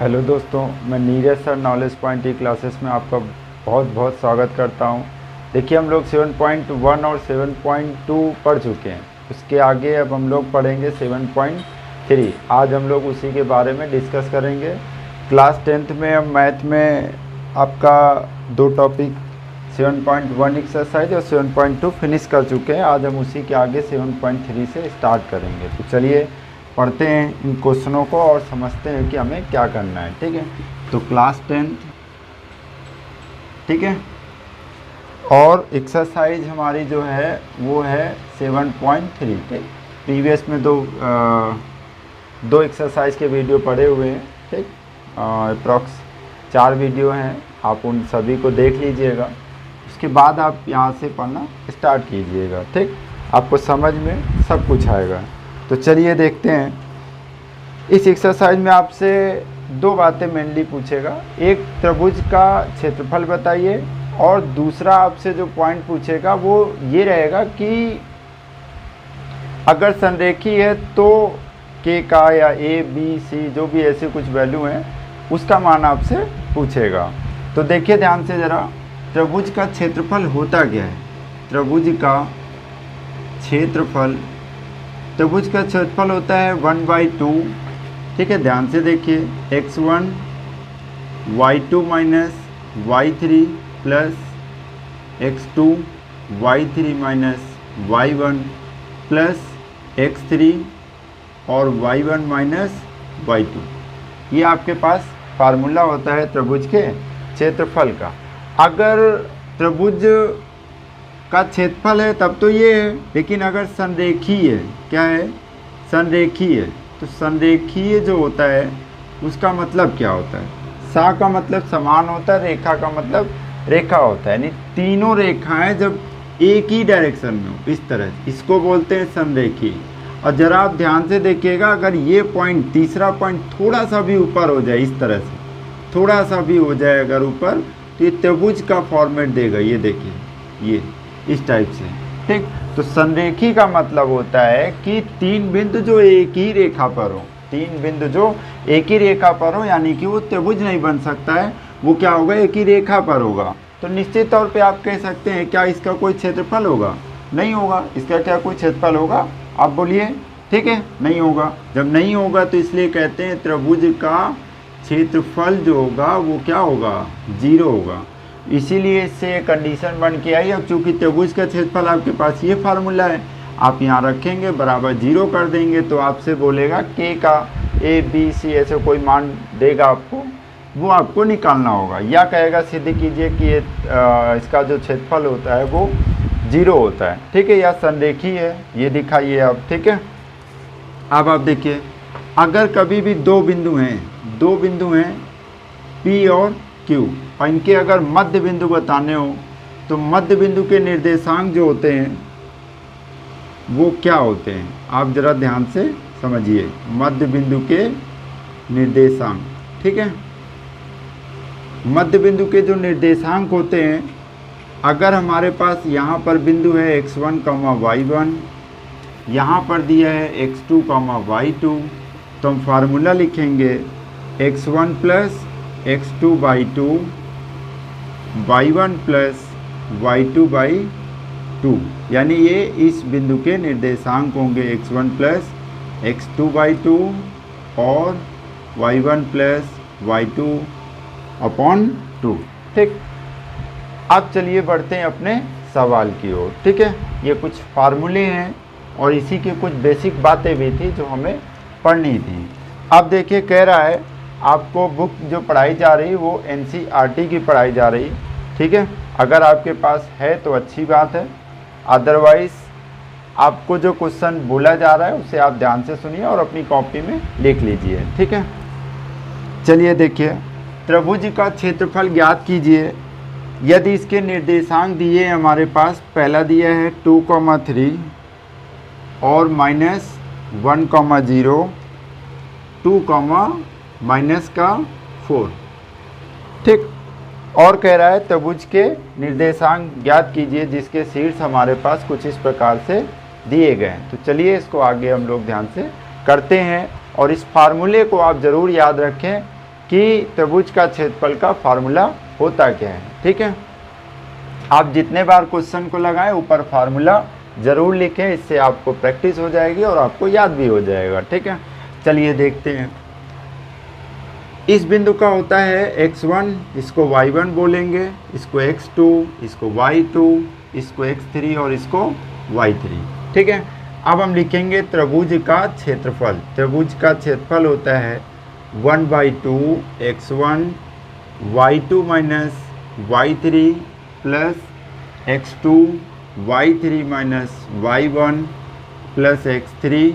Hello दोस्तों, मैं Neeraj sir knowledge point ई classes में आपका बहुत बहुत स्वागत करता हूं। देखिए, हम लोग 7.1 और 7.2 पढ़ चुके हैं। उसके आगे अब हम लोग पढ़ेंगे 7.3। आज हम लोग उसी के बारे में डिस्कस करेंगे। क्लास 10th में हम मैथ में आपका दो टॉपिक 7.1 एक्सरसाइज और 7.2 फिनिश कर चुके हैं। आज हम उसी के आगे 7.3 से स्टार्ट करेंगे। तो चलिए पढ़ते हैं इन क्वेश्चनों को और समझते हैं कि हमें क्या करना है। ठीक है, तो क्लास 10th, ठीक है, और एक्सरसाइज हमारी जो है वो है 7.3। ठीक, प्रीवियस में दो एक्सरसाइज के वीडियो पड़े हुए हैं। ठीक, अप्रॉक्स 4 वीडियो हैं, आप उन सभी को देख लीजिएगा। उसके बाद आप यहाँ से पढ़ना स्टार्ट कीजिएगा। ठीक, आपको समझ में सब कुछ आएगा। तो चलिए देखते हैं। इस एक्सरसाइज में आपसे दो बातें मेनली पूछेगा। एक, त्रिभुज का क्षेत्रफल बताइए, और दूसरा आपसे जो पॉइंट पूछेगा वो ये रहेगा कि अगर संरेखी है तो के का या ए बी सी जो भी ऐसे कुछ वैल्यू हैं उसका मान आपसे पूछेगा। तो देखिए ध्यान से ज़रा, त्रिभुज का क्षेत्रफल होता क्या है। त्रिभुज का क्षेत्रफल होता है 1/2। ठीक है, ध्यान से देखिए, x1 y2 minus y3 plus x2 y3 minus y1 plus x3 और y1 माइनस y2। ये आपके पास फार्मूला होता है त्रिभुज के क्षेत्रफल का। अगर त्रिभुज का क्षेत्रफल है तब तो ये है, लेकिन अगर संरेखीय है, क्या है, संरेखीय है, तो संरेखीय जो होता है उसका मतलब क्या होता है। सा का मतलब समान होता है, रेखा का मतलब रेखा होता है, यानी तीनों रेखाएं जब एक ही डायरेक्शन में हो, इस तरह, इसको बोलते हैं संरेखीय। और जरा आप ध्यान से देखिएगा, अगर ये पॉइंट, तीसरा पॉइंट थोड़ा सा भी ऊपर हो जाए, इस तरह से थोड़ा सा भी हो जाए अगर ऊपर, तो ये त्रिभुज का फॉर्मेट देगा। ये देखिए, ये इस टाइप से। ठीक, तो संरेखी का मतलब होता है कि तीन बिंदु जो एक ही रेखा पर हो, तीन बिंदु जो एक ही रेखा पर हो, यानी कि वो त्रिभुज नहीं बन सकता है, वो क्या होगा, एक ही रेखा पर होगा। तो निश्चित तौर पे आप कह सकते हैं क्या इसका कोई क्षेत्रफल होगा, नहीं होगा। इसका क्या कोई क्षेत्रफल होगा, आप बोलिए। ठीक है, नहीं होगा। जब नहीं होगा तो इसलिए कहते हैं त्रिभुज का क्षेत्रफल जो होगा वो क्या होगा, 0 होगा। इसीलिए इससे कंडीशन बन के आई। अब चूंकि त्रिभुज का क्षेत्रफल आपके पास ये फार्मूला है, आप यहाँ रखेंगे, बराबर 0 कर देंगे, तो आपसे बोलेगा के का ए बी सी ऐसे कोई मान देगा आपको, वो आपको निकालना होगा। या कहेगा सिद्ध कीजिए कि ये इसका जो क्षेत्रफल होता है वो 0 होता है। ठीक है, या संरेखीय है, ये दिखाइए आप। ठीक है, अब आप देखिए, अगर कभी भी दो बिंदु हैं P और Q, और इनके अगर मध्य बिंदु बताने हो तो मध्य बिंदु के निर्देशांक जो होते हैं वो क्या होते हैं, आप ज़रा ध्यान से समझिए। मध्य बिंदु के निर्देशांक, ठीक है, मध्य बिंदु के जो निर्देशांक होते हैं, अगर हमारे पास यहाँ पर बिंदु है x1, y1, यहाँ पर दिया है x2, y2, तो हम फार्मूला लिखेंगे x1 plus x2/2 y1 plus y2/2, यानी ये इस बिंदु के निर्देशांक होंगे, x1 प्लस x2/2 और y1 प्लस y2/2। ठीक, अब चलिए बढ़ते हैं अपने सवाल की ओर। ठीक है, ये कुछ फार्मूले हैं और इसी की कुछ बेसिक बातें भी थी जो हमें पढ़नी थी। अब देखिए, कह रहा है आपको बुक जो पढ़ाई जा रही वो NCERT की पढ़ाई जा रही। ठीक है, अगर आपके पास है तो अच्छी बात है, अदरवाइज़ आपको जो क्वेश्चन बोला जा रहा है उसे आप ध्यान से सुनिए और अपनी कॉपी में लिख लीजिए। ठीक है, चलिए देखिए, त्रिभुज का क्षेत्रफल ज्ञात कीजिए यदि इसके निर्देशांक दिए हमारे पास। पहला दिया है 2,3 और -1,0, 2, -4। ठीक, और कह रहा है त्रिभुज के निर्देशांक ज्ञात कीजिए जिसके शीर्ष हमारे पास कुछ इस प्रकार से दिए गए हैं। तो चलिए इसको आगे हम लोग ध्यान से करते हैं, और इस फार्मूले को आप ज़रूर याद रखें कि त्रिभुज का क्षेत्रफल का फार्मूला होता क्या है। ठीक है, आप जितने बार क्वेश्चन को लगाएं ऊपर फार्मूला ज़रूर लिखें, इससे आपको प्रैक्टिस हो जाएगी और आपको याद भी हो जाएगा। ठीक है, चलिए देखते हैं। इस बिंदु का होता है x1, इसको y1 बोलेंगे, इसको x2, इसको y2, इसको x3 और इसको y3। ठीक है, अब हम लिखेंगे त्रिभुज का क्षेत्रफल। त्रिभुज का क्षेत्रफल होता है 1/2 x1 y2 minus y3 plus x2 y3 minus y1 plus x3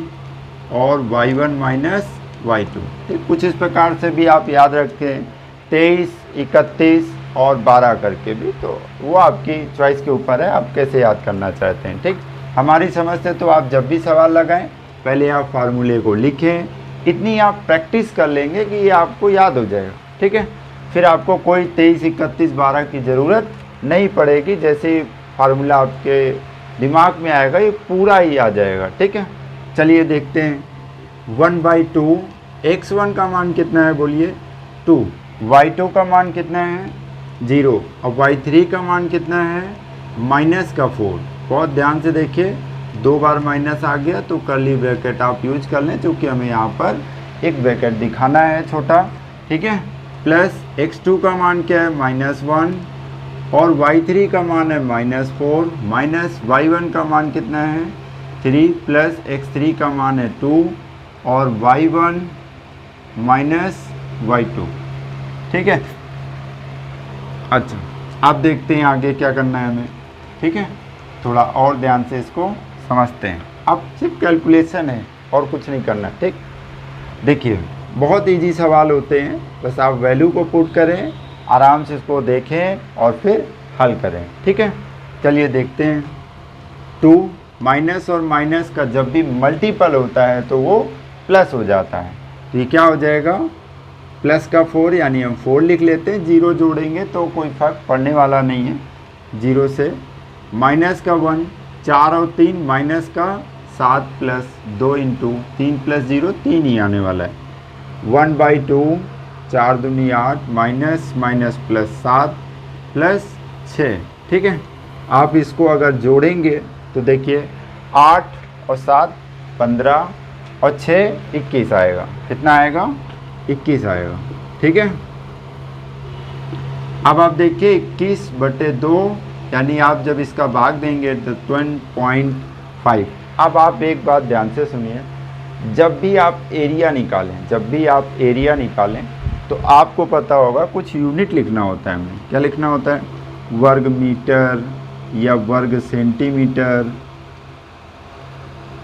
और y1 माइनस y2। ठीक, कुछ इस प्रकार से भी आप याद रखें, 23, 31 और 12 करके भी, तो वो आपकी चॉइस के ऊपर है, आप कैसे याद करना चाहते हैं। ठीक, हमारी समझ से तो आप जब भी सवाल लगाएं पहले आप फार्मूले को लिखें, इतनी आप प्रैक्टिस कर लेंगे कि ये आपको याद हो जाएगा। ठीक है, फिर आपको कोई 23, 31, 12 की ज़रूरत नहीं पड़ेगी, जैसे फार्मूला आपके दिमाग में आएगा ये पूरा ही आ जाएगा। ठीक है, चलिए देखते हैं। 1/2 x1 का मान कितना है बोलिए 2, y2 का मान कितना है 0 और y3 का मान कितना है माइनस का 4। बहुत ध्यान से देखिए, 2 बार माइनस आ गया तो कर्ली ब्रैकेट आप यूज कर लें, क्योंकि हमें यहाँ पर एक ब्रैकेट दिखाना है छोटा। ठीक है, प्लस x2 का मान क्या है -1 और y3 का मान है -4, माइनस y1 का मान कितना है 3 प्लस x3 का मान है 2 और y1 माइनस y2। ठीक है, अच्छा आप देखते हैं आगे क्या करना है हमें। ठीक है, थोड़ा और ध्यान से इसको समझते हैं। अब सिर्फ कैलकुलेशन है और कुछ नहीं करना। ठीक, देखिए बहुत इजी सवाल होते हैं, बस आप वैल्यू को पुट करें, आराम से इसको देखें और फिर हल करें। ठीक है, चलिए देखते हैं। 2 माइनस और माइनस का जब भी मल्टीपल होता है तो वो प्लस हो जाता है, तो ये क्या हो जाएगा प्लस का 4, यानी हम 4 लिख लेते हैं। 0 जोड़ेंगे तो कोई फर्क पड़ने वाला नहीं है 0 से। माइनस का 1, 4 और 3 माइनस का 7 प्लस 2 इंटू 3 प्लस 0 3 ही आने वाला है। 1/2 4 दूनी 8 माइनस माइनस प्लस 7 प्लस 6। ठीक है, आप इसको अगर जोड़ेंगे तो देखिए 8 और 7 15 और 6 21 आएगा। कितना आएगा 21 आएगा। ठीक है, अब आप देखिए 21/2, यानी आप जब इसका भाग देंगे तो 20.5। अब आप एक बात ध्यान से सुनिए, जब भी आप एरिया निकालें तो आपको पता होगा कुछ यूनिट लिखना होता है। हमें क्या लिखना होता है, वर्ग मीटर या वर्ग सेंटीमीटर।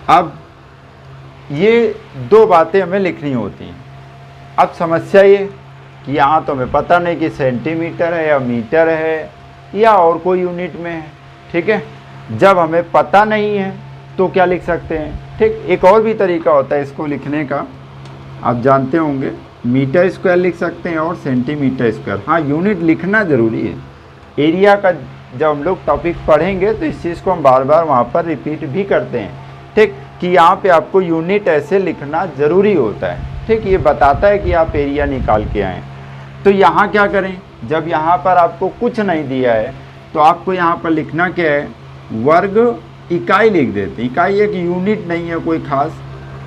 अब ये 2 बातें हमें लिखनी होती हैं। अब समस्या ये कि यहाँ तो हमें पता नहीं कि सेंटीमीटर है या मीटर है या और कोई यूनिट में है। ठीक है, जब हमें पता नहीं है तो क्या लिख सकते हैं। ठीक, एक और भी तरीका होता है इसको लिखने का, आप जानते होंगे, मीटर स्क्वायर लिख सकते हैं और सेंटीमीटर स्क्वायर। हाँ, यूनिट लिखना ज़रूरी है। एरिया का जब हम लोग टॉपिक पढ़ेंगे तो इस चीज़ को हम बार बार वहाँ पर रिपीट भी करते हैं। ठीक, कि यहाँ पे आपको यूनिट ऐसे लिखना ज़रूरी होता है। ठीक, ये बताता है कि आप एरिया निकाल के आएँ। तो यहाँ क्या करें, जब यहाँ पर आपको कुछ नहीं दिया है तो आपको यहाँ पर लिखना क्या है, वर्ग इकाई लिख देते हैं। इकाई एक यूनिट नहीं है कोई खास।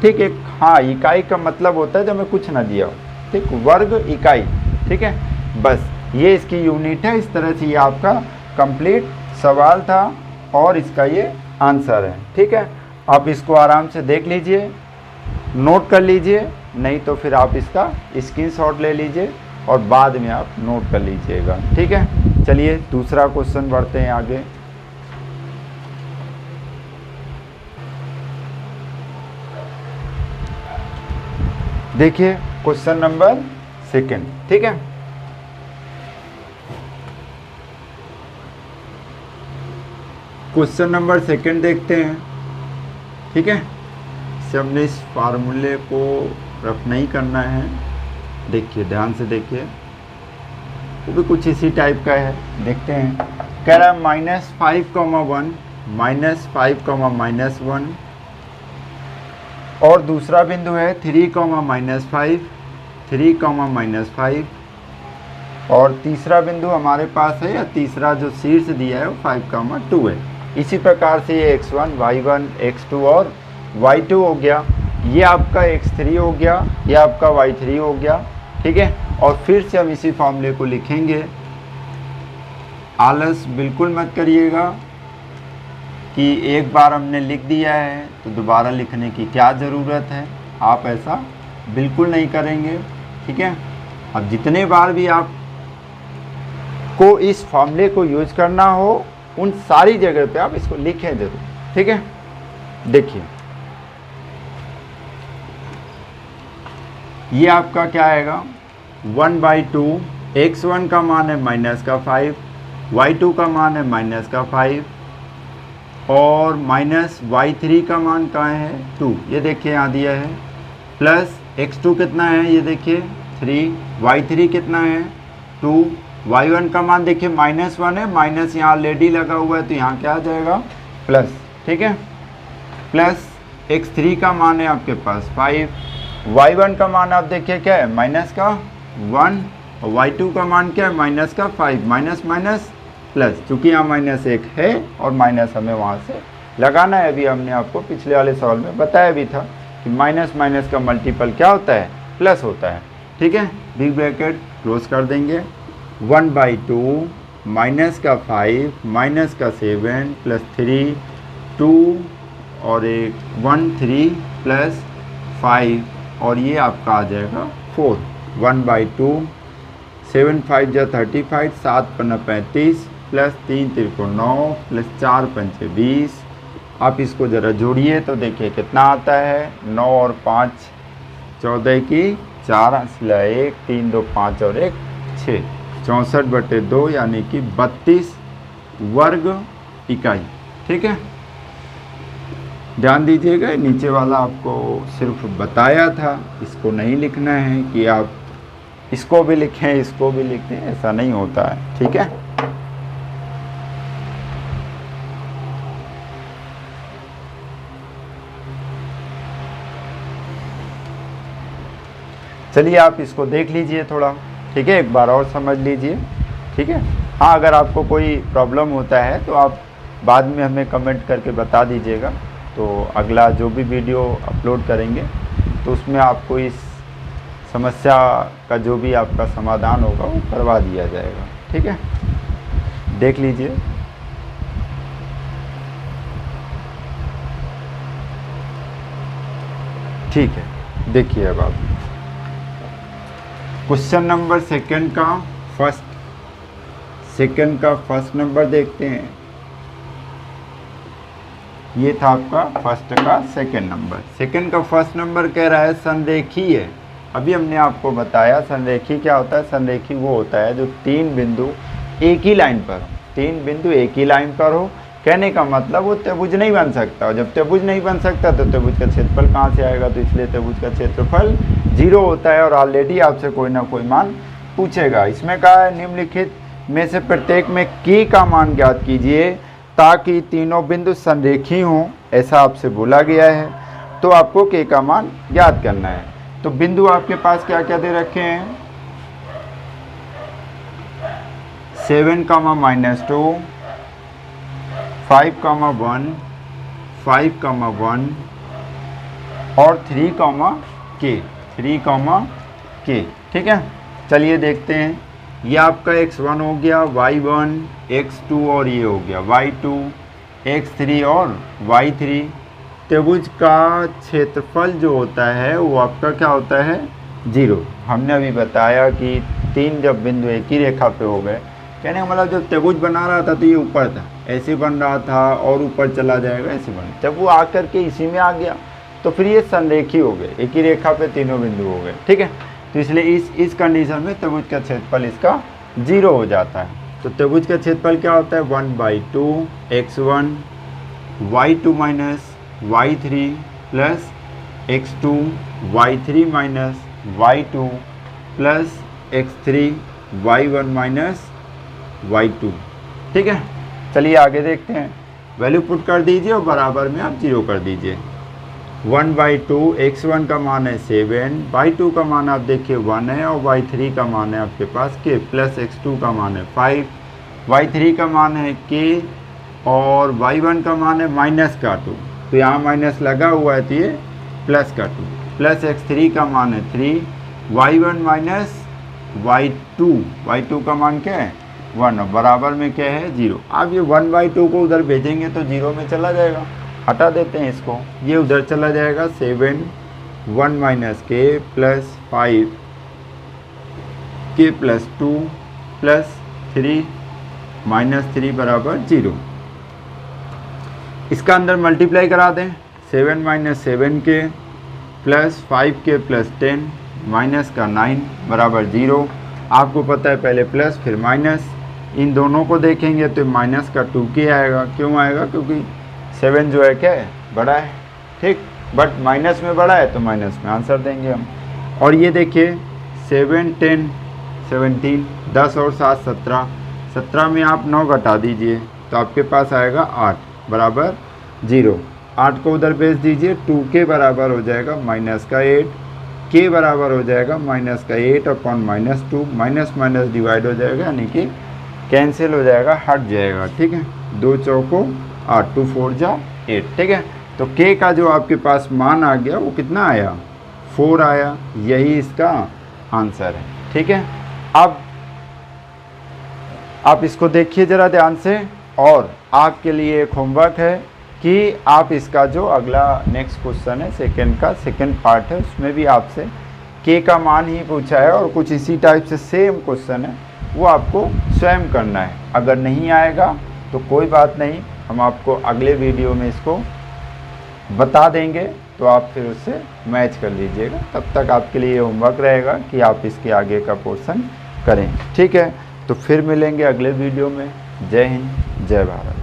ठीक है, हाँ इकाई का मतलब होता है जब हमें कुछ ना दिया हो। ठीक, वर्ग इकाई। ठीक है, बस ये इसकी यूनिट है। इस तरह से ये आपका कंप्लीट सवाल था और इसका ये आंसर है। ठीक है, आप इसको आराम से देख लीजिए, नोट कर लीजिए, नहीं तो फिर आप इसका स्क्रीनशॉट ले लीजिए और बाद में आप नोट कर लीजिएगा। ठीक है, चलिए दूसरा क्वेश्चन बढ़ते हैं आगे। देखिए क्वेश्चन नंबर 2। ठीक है, क्वेश्चन नंबर 2 देखते हैं। ठीक है, इसे हमने इस फार्मूले को रफ नहीं करना है। देखिए ध्यान से देखिए, वो भी कुछ इसी टाइप का है। देखते हैं, कह रहा है -5,1 -5,-1 और दूसरा बिंदु है 3, -5 3 कॉमा -5, और तीसरा बिंदु हमारे पास है, या तीसरा जो शीर्ष दिया है वो 5 कॉमा 2 है। इसी प्रकार से ये x1, y1, x2 और y2 हो गया, ये आपका x3 हो गया, ये आपका y3 हो गया, ठीक है। और फिर से हम इसी फॉर्मूले को लिखेंगे। आलस बिल्कुल मत करिएगा कि एक बार हमने लिख दिया है तो दोबारा लिखने की क्या ज़रूरत है, आप ऐसा बिल्कुल नहीं करेंगे, ठीक है। अब जितने बार भी आप को इस फॉर्मूले को यूज करना हो उन सारी जगह पे आप इसको लिखें जरूर, ठीक है। देखिए ये आपका क्या आएगा, 1/2, x1 का मान है -5, y2 का मान है -5, और -y3 का मान कहाँ है, 2, ये देखिए यहाँ दिया है, प्लस x2 कितना है, ये देखिए 3, y3 कितना है 2, y1 का मान देखिए -1 है, माइनस यहाँ ऑलरेडी लगा हुआ है तो यहाँ क्या आ जाएगा प्लस, ठीक है। प्लस x3 का मान है आपके पास 5, y1 का मान आप देखिए क्या है -1, और y2 का मान क्या है -5, माइनस माइनस प्लस, चूँकि यहाँ -1 है और माइनस हमें वहाँ से लगाना है। अभी हमने आपको पिछले वाले सवाल में बताया भी था कि माइनस माइनस का मल्टीपल क्या होता है, प्लस होता है, ठीक है। बिग ब्रैकेट क्लोज कर देंगे, 1/2 माइनस का 5 माइनस का 7 प्लस 3 2 और एक 1 3 प्लस 5, और ये आपका आ जाएगा 4, 1/2, 7 5 जा 35, 7 5 35 प्लस 3 3 9 प्लस 4 5 20। आप इसको ज़रा जोड़िए तो देखिए कितना आता है, 9 और 5 14 की 4, 1 3 2 5 और 1 6, 64/2 यानी कि 32 वर्ग इकाई, ठीक है। ध्यान दीजिएगा नीचे वाला आपको सिर्फ बताया था, इसको नहीं लिखना है कि आप इसको भी लिखें इसको भी लिखें, ऐसा नहीं होता है, ठीक है। चलिए आप इसको देख लीजिए थोड़ा, ठीक है, एक बार और समझ लीजिए, ठीक है। हाँ, अगर आपको कोई प्रॉब्लम होता है तो आप बाद में हमें कमेंट करके बता दीजिएगा, तो अगला जो भी वीडियो अपलोड करेंगे तो उसमें आपको इस समस्या का जो भी आपका समाधान होगा वो करवा दिया जाएगा, ठीक है। देख लीजिए। ठीक है, देखिए अब आप क्वेश्चन नंबर सेकंड का फर्स्ट नंबर देखते हैं। ये था आपका फर्स्ट का सेकंड नंबर। सेकंड का फर्स्ट नंबर कह रहा है संरेखी है। अभी हमने आपको बताया संरेखी क्या होता है। संरेखी वो होता है जो तीन बिंदु एक ही लाइन पर हो, कहने का मतलब वो त्रिभुज नहीं बन सकता, और जब त्रिभुज नहीं बन सकता तो त्रिभुज का क्षेत्रफल कहाँ से आएगा, तो इसलिए त्रिभुज का क्षेत्रफल 0 होता है। और ऑलरेडी आपसे कोई ना कोई मान पूछेगा। इसमें कहा है निम्नलिखित में से प्रत्येक में k का मान ज्ञात कीजिए ताकि तीनों बिंदु संरेखी हों, ऐसा आपसे बोला गया है। तो आपको k का मान ज्ञात करना है। तो बिंदु आपके पास क्या क्या दे रखे हैं, 7, -2, 5, 1, 5, 1 और 3, k, ठीक है। चलिए देखते हैं। ये आपका x1 हो गया, y1, x2 और ये हो गया y2, x3 और y3। त्रिभुज का क्षेत्रफल जो होता है वो आपका क्या होता है 0। हमने अभी बताया कि तीन जब बिंदु एक ही रेखा पे हो गए, कहने का मतलब जब त्रिभुज बना रहा था तो ये ऊपर था, ऐसे बन रहा था और ऊपर चला जाएगा ऐसे बन, जब वो आकर के इसी में आ गया तो फिर ये संरेखी हो गए, एक ही रेखा पे तीनों बिंदु हो गए, ठीक है। तो इसलिए इस कंडीशन में त्रिभुज का क्षेत्रफल इसका 0 हो जाता है। तो त्रिभुज का क्षेत्रफल क्या होता है 1/2 x1 y2 minus y3 plus x2 y3 minus y2 plus x3 y1 minus y2, ठीक है। चलिए आगे देखते हैं। वैल्यू पुट कर दीजिए और बराबर में आप 0 कर दीजिए। 1/2 x1 का मान है 7, y2 का मान आप देखिए 1 है और y3 का मान है आपके पास k प्लस x2 का मान है 5, y3 का मान है k और y1 का मान है माइनस का 2, तो यहाँ माइनस लगा हुआ है तो ये प्लस का 2, प्लस x3 का मान है 3, y1 माइनस y2 का मान क्या है 1 और बराबर में क्या है 0। आप ये 1/2 को उधर भेजेंगे तो 0 में चला जाएगा, हटा देते हैं इसको, ये उधर चला जाएगा 7 1 minus k plus 5 k plus 2 plus 3 minus 3 बराबर 0। इसका अंदर मल्टीप्लाई करा दें, 7 minus 7k plus 5k plus 10 minus का 9 बराबर 0। आपको पता है पहले प्लस फिर माइनस, इन दोनों को देखेंगे तो माइनस का 2k आएगा। क्यों आएगा? क्योंकि 7 जो है क्या है बड़ा है, ठीक, बट माइनस में बड़ा है तो माइनस में आंसर देंगे हम। और ये देखिए 7 10 17 10 और 7 17, 17 में आप 9 घटा दीजिए तो आपके पास आएगा 8 बराबर 0। 8 को उधर भेज दीजिए, 2k बराबर हो जाएगा माइनस का 8, k बराबर हो जाएगा माइनस का 8 upon minus 2, minus minus divide हो जाएगा यानी कि कैंसिल हो जाएगा, हट जाएगा, ठीक है। 2 चौको 8, 2 4 जा 8, ठीक है। तो k का जो आपके पास मान आ गया वो कितना आया 4 आया, यही इसका आंसर है, ठीक है। अब आप इसको देखिए ज़रा ध्यान से, और आपके लिए एक होमवर्क है कि आप इसका जो अगला नेक्स्ट क्वेश्चन है सेकंड का सेकंड पार्ट है, उसमें भी आपसे k का मान ही पूछा है और कुछ इसी टाइप से सेम क्वेश्चन है, वो आपको स्वयं करना है। अगर नहीं आएगा तो कोई बात नहीं, हम आपको अगले वीडियो में इसको बता देंगे, तो आप फिर उससे मैच कर लीजिएगा। तब तक आपके लिए होमवर्क रहेगा कि आप इसके आगे का पोर्शन करें, ठीक है। तो फिर मिलेंगे अगले वीडियो में। जय हिंद, जय भारत।